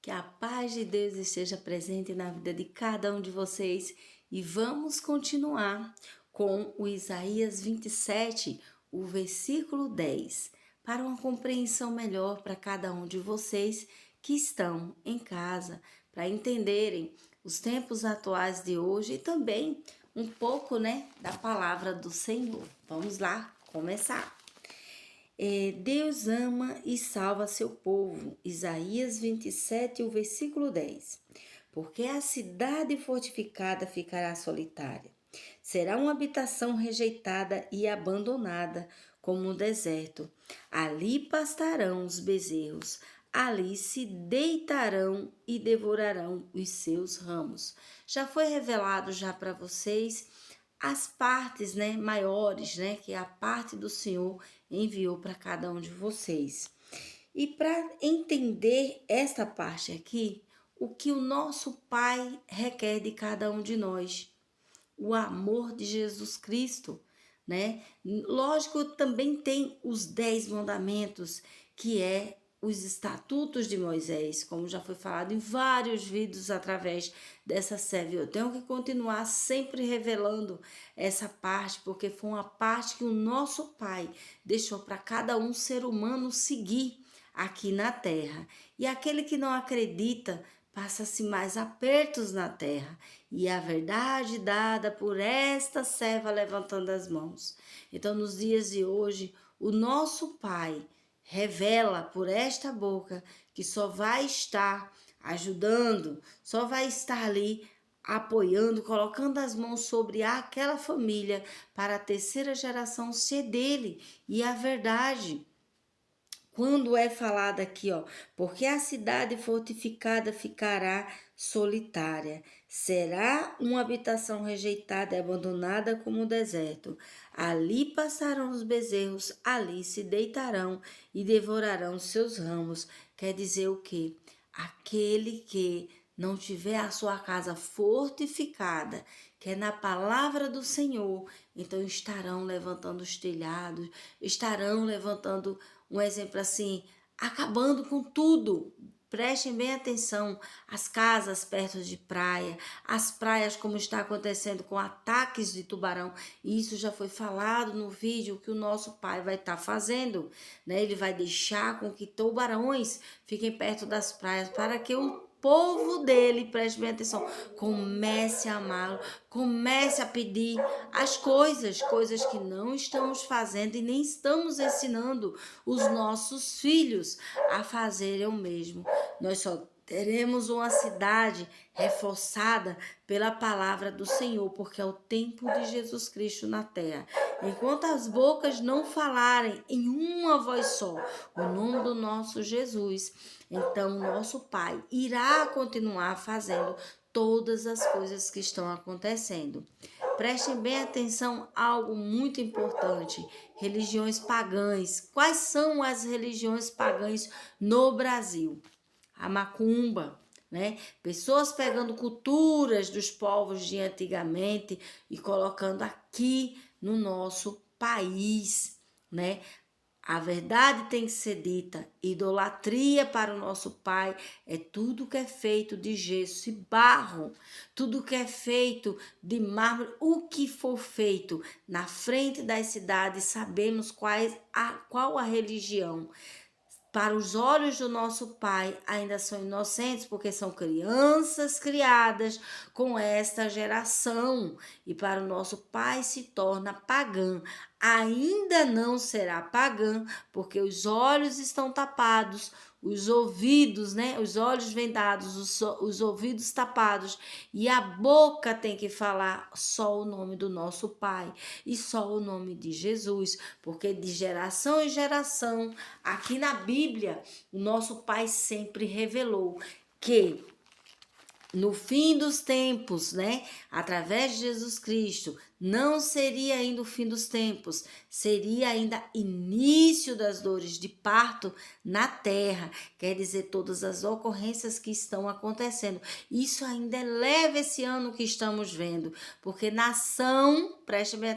Que a paz de Deus esteja presente na vida de cada um de vocês e vamos continuar com o Isaías 27, o versículo 10, para uma compreensão melhor para cada um de vocês que estão em casa, para entenderem os tempos atuais de hoje e também um pouco, da palavra do Senhor. Vamos lá começar. Deus ama e salva seu povo. Isaías 27, o versículo 10. Porque a cidade fortificada ficará solitária. Será uma habitação rejeitada e abandonada, como um deserto. Ali pastarão os bezerros, ali se deitarão e devorarão os seus ramos. Já foi revelado já para vocês as partes, maiores, que a parte do Senhor enviou para cada um de vocês. E para entender esta parte aqui, o que o nosso Pai requer de cada um de nós, o amor de Jesus Cristo, né? Lógico, também tem os 10 mandamentos, que é os estatutos de Moisés, como já foi falado em vários vídeos através dessa série. Eu tenho que continuar sempre revelando essa parte, porque foi uma parte que o nosso Pai deixou para cada um ser humano seguir aqui na terra. E aquele que não acredita passa-se mais apertos na terra, e a verdade dada por esta serva levantando as mãos. Então, nos dias de hoje, o nosso Pai revela por esta boca que só vai estar ajudando, só vai estar ali apoiando, colocando as mãos sobre aquela família para a terceira geração ser dele. E a verdade, quando é falado aqui, porque a cidade fortificada ficará solitária, será uma habitação rejeitada e abandonada como o deserto. Ali passarão os bezerros, ali se deitarão e devorarão seus ramos. Quer dizer o quê? Aquele que não tiver a sua casa fortificada, que é na palavra do Senhor, então estarão levantando os telhados, estarão levantando, um exemplo assim, acabando com tudo. Prestem bem atenção, as casas perto de praia, as praias como está acontecendo com ataques de tubarão. Isso já foi falado no vídeo que o nosso Pai vai estar fazendo, né? Ele vai deixar com que tubarões fiquem perto das praias para que o povo dele, preste bem atenção, comece a amá-lo, comece a pedir as coisas que não estamos fazendo e nem estamos ensinando os nossos filhos a fazerem o mesmo. Nós só teremos uma cidade reforçada pela palavra do Senhor, porque é o tempo de Jesus Cristo na terra. Enquanto as bocas não falarem em uma voz só o nome do nosso Jesus, então o nosso Pai irá continuar fazendo todas as coisas que estão acontecendo. Prestem bem atenção a algo muito importante: religiões pagãs. Quais são as religiões pagãs no Brasil? A macumba, né? Pessoas pegando culturas dos povos de antigamente e colocando aqui no nosso país, né? A verdade tem que ser dita. Idolatria para o nosso Pai é tudo que é feito de gesso e barro, tudo que é feito de mármore, o que for feito na frente das cidades, sabemos qual a religião. Para os olhos do nosso Pai, ainda são inocentes, porque são crianças criadas com esta geração. E para o nosso Pai se torna pagã. Ainda não será pagã, porque os olhos estão tapados, os ouvidos, os olhos vendados, os ouvidos tapados, e a boca tem que falar só o nome do nosso Pai e só o nome de Jesus, porque de geração em geração, aqui na Bíblia, o nosso Pai sempre revelou que no fim dos tempos, através de Jesus Cristo, não seria ainda o fim dos tempos, seria ainda início das dores de parto na terra, quer dizer, todas as ocorrências que estão acontecendo. Isso ainda eleva esse ano que estamos vendo, porque nação, preste bem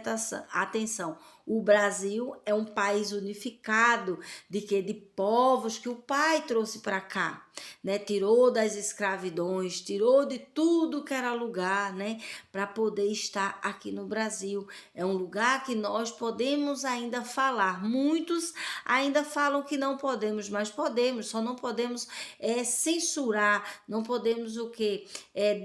atenção, o Brasil é um país unificado de povos que o Pai trouxe para cá. né? Tirou das escravidões, tirou de tudo que era lugar, né? Para poder estar aqui no Brasil. É um lugar que nós podemos ainda falar. Muitos ainda falam que não podemos, mas podemos, só não podemos censurar, não podemos o quê?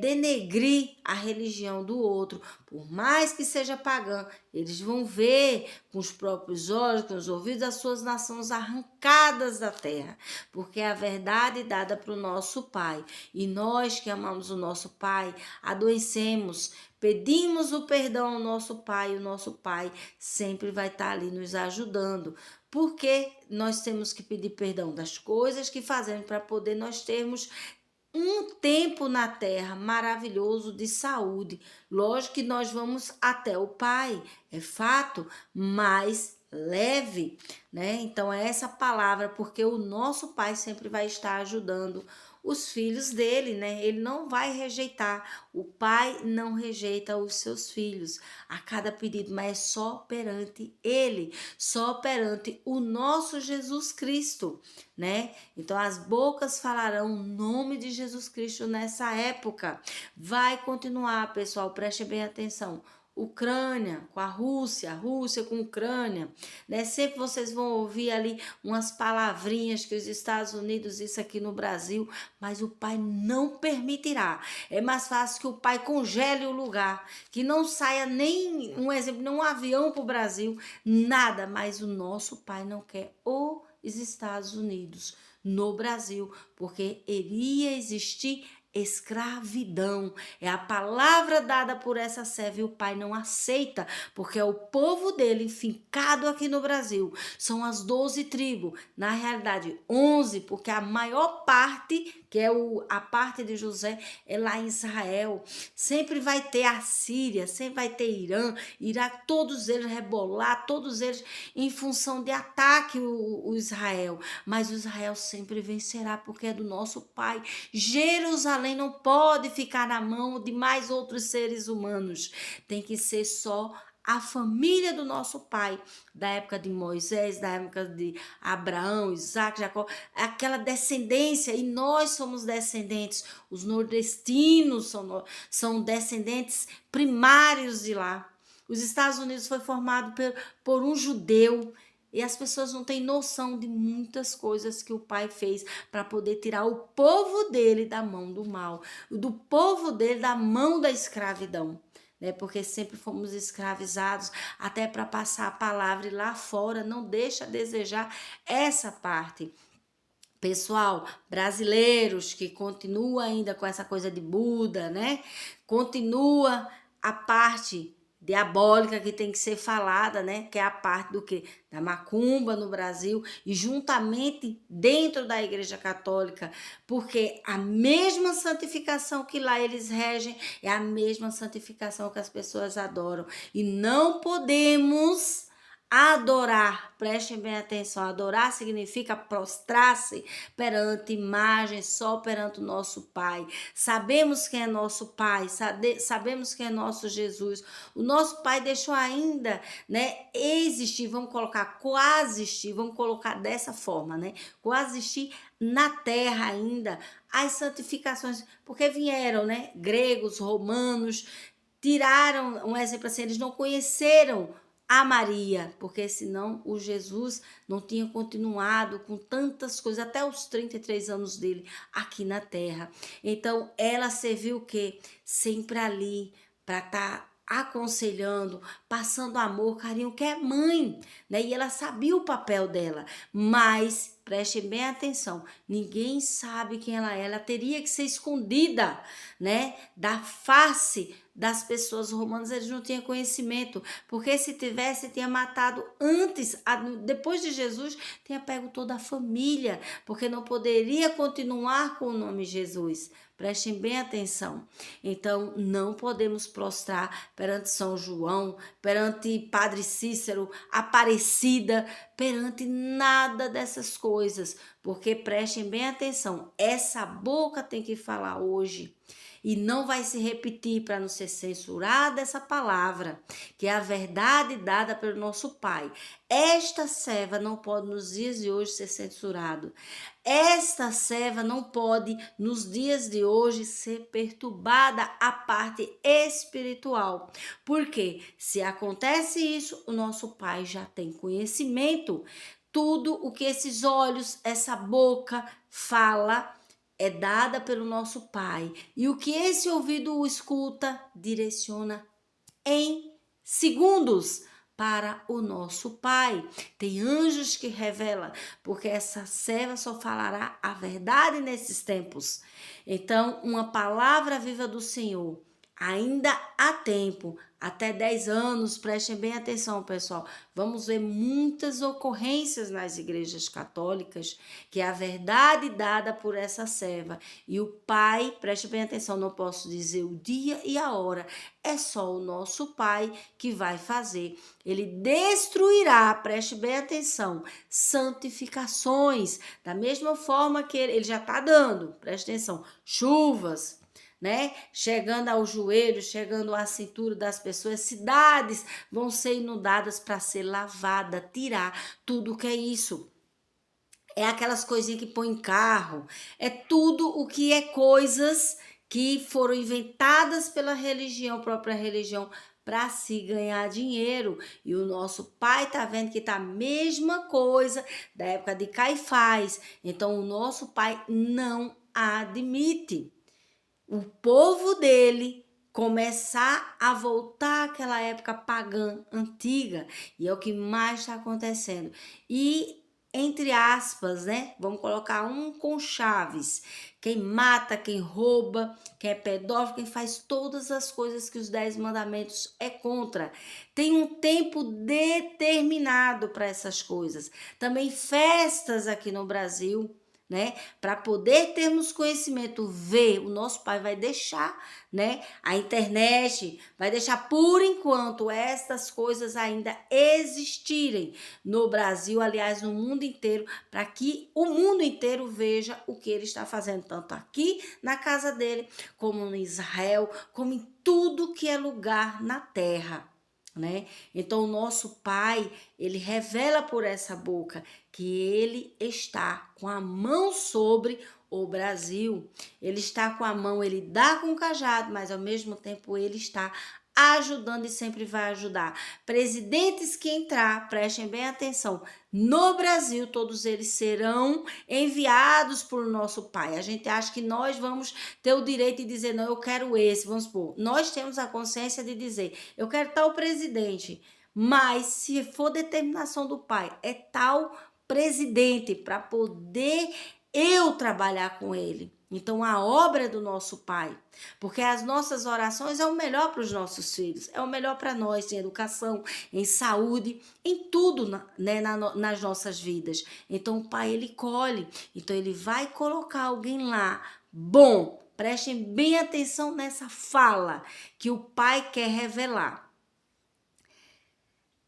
Denegrir a religião do outro, por mais que seja pagã. Eles vão ver com os próprios olhos, com os ouvidos, as suas nações arrancadas da terra, porque é a verdade dada para o nosso Pai. E nós que amamos o nosso Pai, adoecemos, pedimos o perdão ao nosso Pai, e o nosso Pai sempre vai estar ali nos ajudando. Porque nós temos que pedir perdão das coisas que fazemos para poder nós termos um tempo na terra maravilhoso de saúde. Lógico que nós vamos até o Pai, é fato, mas leve, né? Então é essa palavra, porque o nosso Pai sempre vai estar ajudando os filhos dele, né? Ele não vai rejeitar. O Pai não rejeita os seus filhos a cada pedido, mas é só perante ele, só perante o nosso Jesus Cristo, né? Então as bocas falarão o nome de Jesus Cristo nessa época. Vai continuar, pessoal, preste bem atenção. Ucrânia com a Rússia com a Ucrânia, né? Sempre vocês vão ouvir ali umas palavrinhas que os Estados Unidos, isso aqui no Brasil, mas o Pai não permitirá. É mais fácil que o Pai congele o lugar, que não saia nem, um exemplo, nem um avião para o Brasil, nada, mas o nosso Pai não quer os Estados Unidos no Brasil, porque iria existir escravidão. É a palavra dada por essa serva e o Pai não aceita, porque é o povo dele fincado aqui no Brasil. São as 12 tribos, na realidade 11, porque a maior parte, que é a parte de José, é lá em Israel. Sempre vai ter a Síria, sempre vai ter Irã, Iraque, todos eles rebolar, todos eles em função de ataque o Israel. Mas o Israel sempre vencerá, porque é do nosso Pai. Jerusalém não pode ficar na mão de mais outros seres humanos. Tem que ser só a família do nosso Pai, da época de Moisés, da época de Abraão, Isaac, Jacó, aquela descendência, e nós somos descendentes, os nordestinos são descendentes primários de lá. Os Estados Unidos foi formado por um judeu, e as pessoas não têm noção de muitas coisas que o Pai fez para poder tirar o povo dele da mão do mal, do povo dele da mão da escravidão, né? Porque sempre fomos escravizados até para passar a palavra, e lá fora não deixa a desejar essa parte. Pessoal, brasileiros que continuam ainda com essa coisa de Buda, né? Continua a parte diabólica que tem que ser falada, né? Que é a parte do quê? Da macumba no Brasil, e juntamente dentro da Igreja Católica, porque a mesma santificação que lá eles regem é a mesma santificação que as pessoas adoram. E não podemos adorar, prestem bem atenção, adorar significa prostrar-se perante imagem, só perante o nosso Pai. Sabemos quem é nosso Pai, sabemos quem é nosso Jesus. O nosso Pai deixou ainda, né, existir, vamos colocar coexistir, vamos colocar dessa forma, né, coexistir na terra ainda as santificações, porque vieram, né, gregos, romanos, tiraram, um exemplo assim, eles não conheceram a Maria, porque senão o Jesus não tinha continuado com tantas coisas, até os 33 anos dele aqui na terra. Então, ela serviu o quê? Sempre ali para estar aconselhando, passando amor, carinho, que é mãe, né? E ela sabia o papel dela, mas prestem bem atenção, ninguém sabe quem ela é, ela teria que ser escondida, né? Da face das pessoas romanas, eles não tinham conhecimento, porque se tivesse, tinha matado antes, depois de Jesus, tinha pego toda a família, porque não poderia continuar com o nome Jesus. Prestem bem atenção. Então, não podemos prostrar perante São João, perante Padre Cícero, Aparecida, perante nada dessas coisas. coisas, porque prestem bem atenção, essa boca tem que falar hoje. E não vai se repetir para não ser censurada essa palavra, que é a verdade dada pelo nosso Pai. Esta serva não pode nos dias de hoje ser censurado. Esta serva não pode nos dias de hoje ser perturbada a parte espiritual. Porque se acontece isso, o nosso Pai já tem conhecimento. Tudo o que esses olhos, essa boca fala é dada pelo nosso Pai. E o que esse ouvido escuta, direciona em segundos para o nosso Pai. Tem anjos que revelam, porque essa serva só falará a verdade nesses tempos. Então, uma palavra viva do Senhor. Ainda há tempo, até 10 anos, prestem bem atenção, pessoal. Vamos ver muitas ocorrências nas igrejas católicas, que é a verdade dada por essa serva. E o Pai, preste bem atenção, não posso dizer o dia e a hora, é só o nosso Pai que vai fazer. Ele destruirá, preste bem atenção, santificações, da mesma forma que ele já está dando, preste atenção, chuvas, né? Chegando ao joelho, chegando à cintura das pessoas, cidades vão ser inundadas para ser lavada, tirar tudo que é isso. É aquelas coisinhas que põe em carro, é tudo o que é coisas que foram inventadas pela religião, própria religião, para se ganhar dinheiro. E o nosso Pai tá vendo que tá a mesma coisa da época de Caifás. Então o nosso Pai não admite o povo dele começar a voltar àquela época pagã antiga, e é o que mais está acontecendo. E entre aspas, né? Vamos colocar um com chaves. Quem mata, quem rouba, quem é pedófilo, quem faz todas as coisas que os 10 mandamentos é contra. Tem um tempo determinado para essas coisas. Também festas aqui no Brasil, né? Para poder termos conhecimento, ver, o nosso Pai vai deixar, né? A internet vai deixar por enquanto estas coisas ainda existirem no Brasil, aliás, no mundo inteiro, para que o mundo inteiro veja o que ele está fazendo, tanto aqui na casa dele, como no Israel, como em tudo que é lugar na terra. Né? Então, o nosso Pai, ele revela por essa boca que ele está com a mão sobre o Brasil. Ele está com a mão, ele dá com o cajado, mas ao mesmo tempo ele está ajudando e sempre vai ajudar. Presidentes que entrar, prestem bem atenção, no Brasil todos eles serão enviados por nosso Pai. A gente acha que nós vamos ter o direito de dizer, não, eu quero esse, vamos supor. Nós temos a consciência de dizer, eu quero tal presidente, mas se for determinação do Pai, é tal presidente para poder eu trabalhar com ele. Então, a obra é do nosso Pai, porque as nossas orações é o melhor para os nossos filhos, é o melhor para nós em educação, em saúde, em tudo, né, nas nossas vidas. Então, o Pai, ele colhe, então ele vai colocar alguém lá, bom, prestem bem atenção nessa fala que o Pai quer revelar.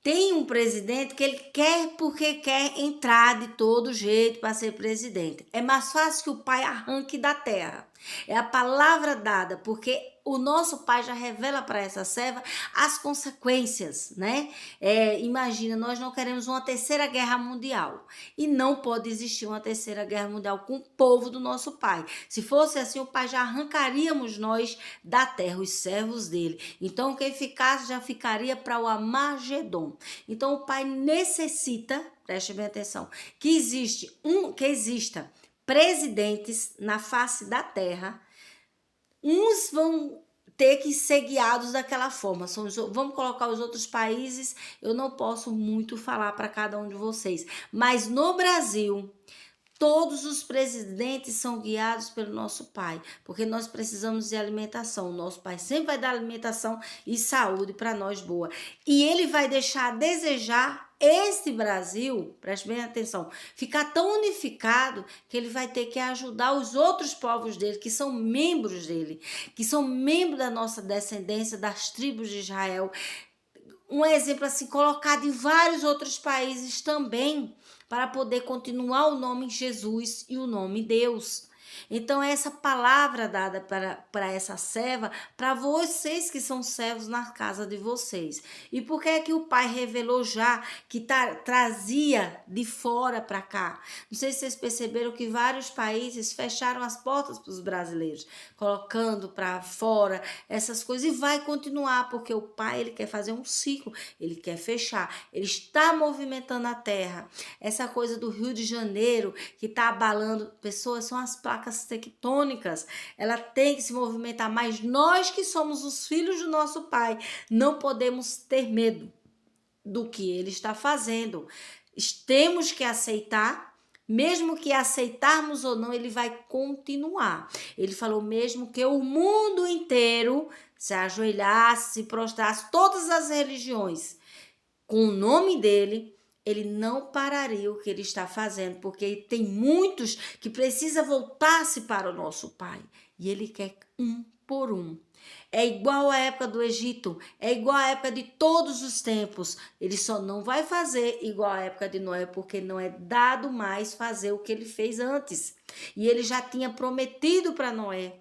Tem um presidente que ele quer porque quer entrar de todo jeito para ser presidente. É mais fácil que o Pai arranque da terra. É a palavra dada, porque o nosso Pai já revela para essa serva as consequências, né? Imagina, nós não queremos uma terceira guerra mundial. E não pode existir uma terceira guerra mundial com o povo do nosso Pai. Se fosse assim, o Pai já arrancaríamos nós da terra, os servos dele. Então, quem ficasse já ficaria para o Armagedon. Então, o Pai necessita, preste bem atenção, que exista presidentes na face da terra. Uns vão ter que ser guiados daquela forma. Vamos colocar os outros países, eu não posso muito falar para cada um de vocês. Mas no Brasil, todos os presidentes são guiados pelo nosso Pai, porque nós precisamos de alimentação. O nosso Pai sempre vai dar alimentação e saúde para nós boa. E ele vai deixar a desejar este Brasil, preste bem atenção, ficar tão unificado que ele vai ter que ajudar os outros povos dele, que são membros dele, que são membros da nossa descendência, das tribos de Israel. Um exemplo assim, colocado em vários outros países também, para poder continuar o nome Jesus e o nome Deus. Então, essa palavra dada para essa serva, para vocês que são servos na casa de vocês. E por que é que o pai revelou já que trazia de fora para cá? Não sei se vocês perceberam que vários países fecharam as portas para os brasileiros, colocando para fora essas coisas, e vai continuar, porque o pai ele quer fazer um ciclo, ele quer fechar, ele está movimentando a terra. Essa coisa do Rio de Janeiro que está abalando pessoas são as placas tectônicas, ela tem que se movimentar, mas nós que somos os filhos do nosso pai, não podemos ter medo do que ele está fazendo. Temos que aceitar, mesmo que aceitarmos ou não, ele vai continuar. Ele falou mesmo que o mundo inteiro se ajoelhasse, se prostrasse, todas as religiões, com o nome dele, ele não pararia o que ele está fazendo, porque tem muitos que precisam voltar-se para o nosso Pai. E ele quer um por um. É igual à época do Egito, é igual à época de todos os tempos. Ele só não vai fazer igual à época de Noé, porque não é dado mais fazer o que ele fez antes. E ele já tinha prometido para Noé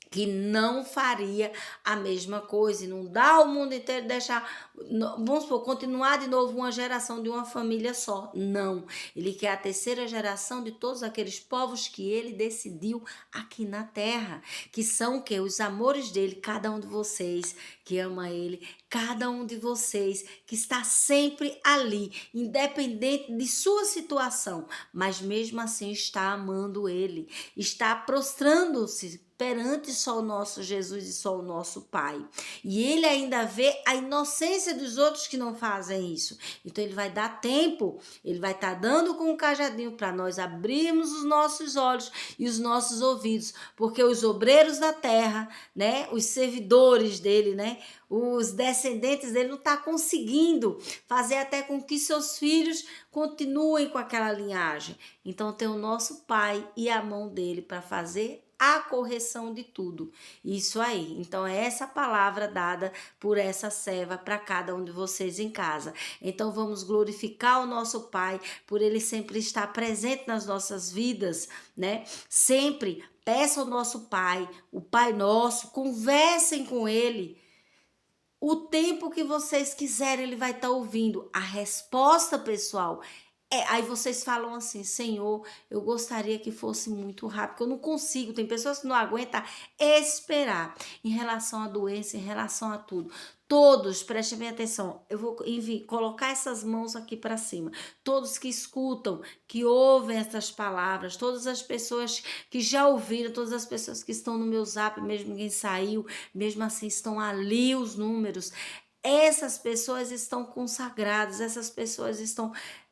que não faria a mesma coisa, e não dá o mundo inteiro, deixar, vamos supor, continuar de novo uma geração de uma família só. Não, ele quer a terceira geração de todos aqueles povos que ele decidiu aqui na terra, que são o quê? Os amores dele, cada um de vocês que ama ele, cada um de vocês que está sempre ali, independente de sua situação, mas mesmo assim está amando ele, está prostrando-se perante só o nosso Jesus e só o nosso Pai. E ele ainda vê a inocência dos outros que não fazem isso. Então ele vai dar tempo, ele vai estar dando com o cajadinho para nós abrirmos os nossos olhos e os nossos ouvidos, porque os obreiros da terra, né, os servidores dele, né, os descendentes dele não tá conseguindo fazer até com que seus filhos continuem com aquela linhagem. Então tem o nosso Pai e a mão dele para fazer a correção de tudo. Isso aí. Então, é essa palavra dada por essa serva para cada um de vocês em casa. Então, vamos glorificar o nosso Pai por ele sempre estar presente nas nossas vidas, né? Sempre peça ao nosso Pai, o Pai Nosso, conversem com ele. O tempo que vocês quiserem, ele vai estar ouvindo. A resposta, pessoal, aí vocês falam assim, Senhor, eu gostaria que fosse muito rápido, porque eu não consigo. Tem pessoas que não aguentam esperar em relação à doença, em relação a tudo. Todos, prestem bem atenção, eu vou colocar essas mãos aqui para cima. Todos que escutam, que ouvem essas palavras, todas as pessoas que já ouviram, todas as pessoas que estão no meu zap, mesmo quem saiu, mesmo assim estão ali os números. Essas pessoas estão consagradas, essas pessoas estão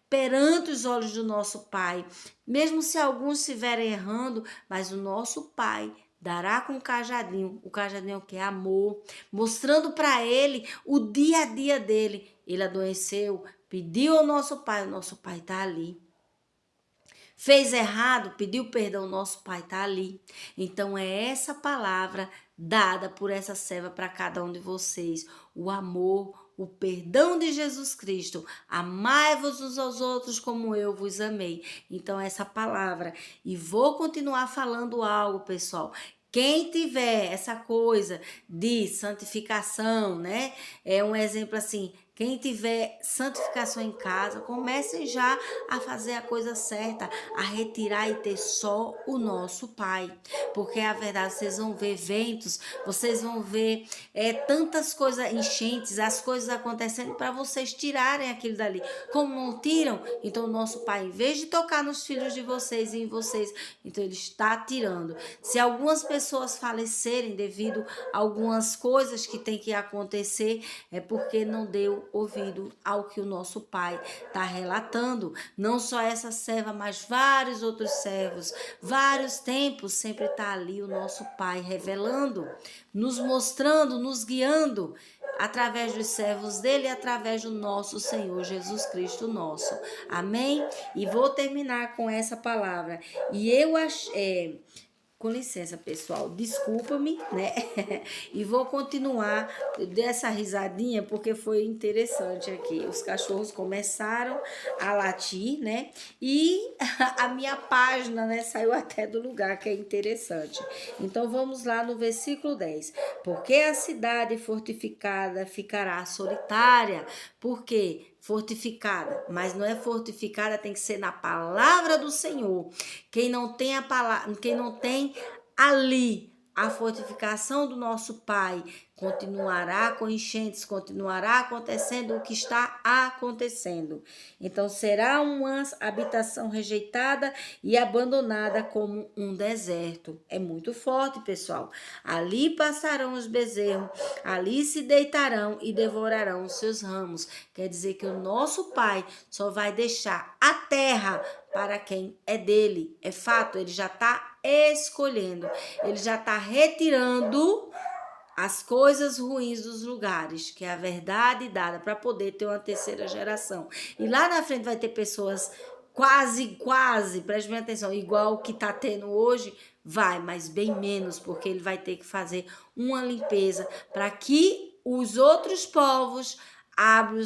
perante os olhos do nosso Pai, mesmo se alguns estiverem errando, mas o nosso Pai dará com o cajadinho que é amor, mostrando para ele o dia a dia dele. Ele adoeceu, pediu ao nosso Pai, o nosso Pai está ali. Fez errado, pediu perdão, nosso Pai está ali. Então é essa palavra dada por essa serva para cada um de vocês, o amor, o perdão de Jesus Cristo. Amai-vos uns aos outros como eu vos amei. Então essa palavra, e vou continuar falando algo, pessoal. Quem tiver essa coisa de santificação, né? É um exemplo assim, quem tiver santificação em casa, comecem já a fazer a coisa certa, a retirar e ter só o nosso Pai. Porque a verdade, vocês vão ver ventos, vocês vão ver tantas coisas, enchentes, as coisas acontecendo para vocês tirarem aquilo dali. Como não tiram, então o nosso Pai, em vez de tocar nos filhos de vocês e em vocês, então ele está tirando. Se algumas pessoas falecerem devido a algumas coisas que tem que acontecer, é porque não deu ouvido ao que o nosso Pai está relatando. Não só essa serva, mas vários outros servos, vários tempos, sempre está ali o nosso Pai revelando, nos mostrando, nos guiando, através dos servos dele e através do nosso Senhor Jesus Cristo nosso. Amém? E vou terminar com essa palavra. E eu achei... Com licença, pessoal, desculpa-me, né? E vou continuar dessa risadinha porque foi interessante aqui. Os cachorros começaram a latir, né? E a minha página, né, saiu até do lugar, que é interessante. Então vamos lá no versículo 10. Porque a cidade fortificada ficará solitária. Por quê? Fortificada, mas não é fortificada, tem que ser na palavra do Senhor. Quem não tem a palavra, quem não tem ali a fortificação do nosso Pai, continuará com enchentes, continuará acontecendo o que está acontecendo. Então será uma habitação rejeitada e abandonada como um deserto. É muito forte, pessoal. Ali passarão os bezerros, ali se deitarão e devorarão os seus ramos. Quer dizer que o nosso Pai só vai deixar a terra para quem é dele. É fato, ele já está escolhendo, ele já está retirando as coisas ruins dos lugares, que é a verdade dada para poder ter uma terceira geração. E lá na frente vai ter pessoas quase, preste bem atenção, igual o que está tendo hoje, vai, mas bem menos, porque ele vai ter que fazer uma limpeza para que os outros povos abram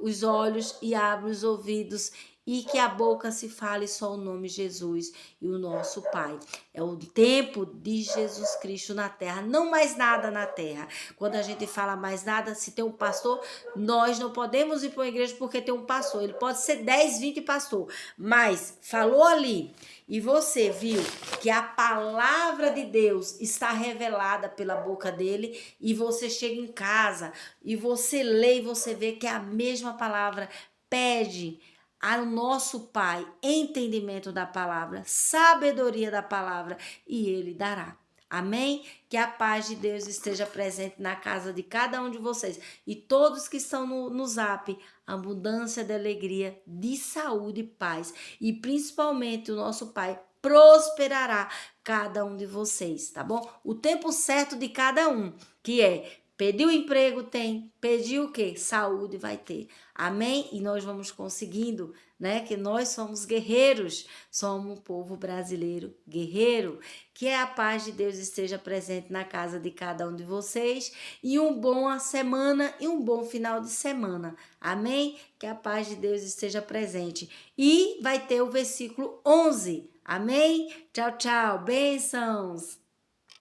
os olhos e abram os ouvidos e que a boca se fale só o nome Jesus e o nosso Pai. É o tempo de Jesus Cristo na terra, não mais nada na terra. Quando a gente fala mais nada, se tem um pastor, nós não podemos ir para uma igreja porque tem um pastor. Ele pode ser 10, 20 pastor, mas falou ali e você viu que a palavra de Deus está revelada pela boca dele e você chega em casa e você lê e você vê que é a mesma palavra. Pede ao nosso Pai entendimento da palavra, sabedoria da palavra, e ele dará. Amém? Que a paz de Deus esteja presente na casa de cada um de vocês e todos que estão no Zap, abundância de alegria, de saúde e paz, e principalmente o nosso Pai prosperará cada um de vocês, tá bom? O tempo certo de cada um, que é pediu emprego, tem. Pediu o quê? Saúde, vai ter. Amém? E nós vamos conseguindo, né? Que nós somos guerreiros. Somos um povo brasileiro guerreiro. Que a paz de Deus esteja presente na casa de cada um de vocês. E uma boa semana e um bom final de semana. Amém? Que a paz de Deus esteja presente. E vai ter o versículo 11. Amém? Tchau, tchau. Bênçãos.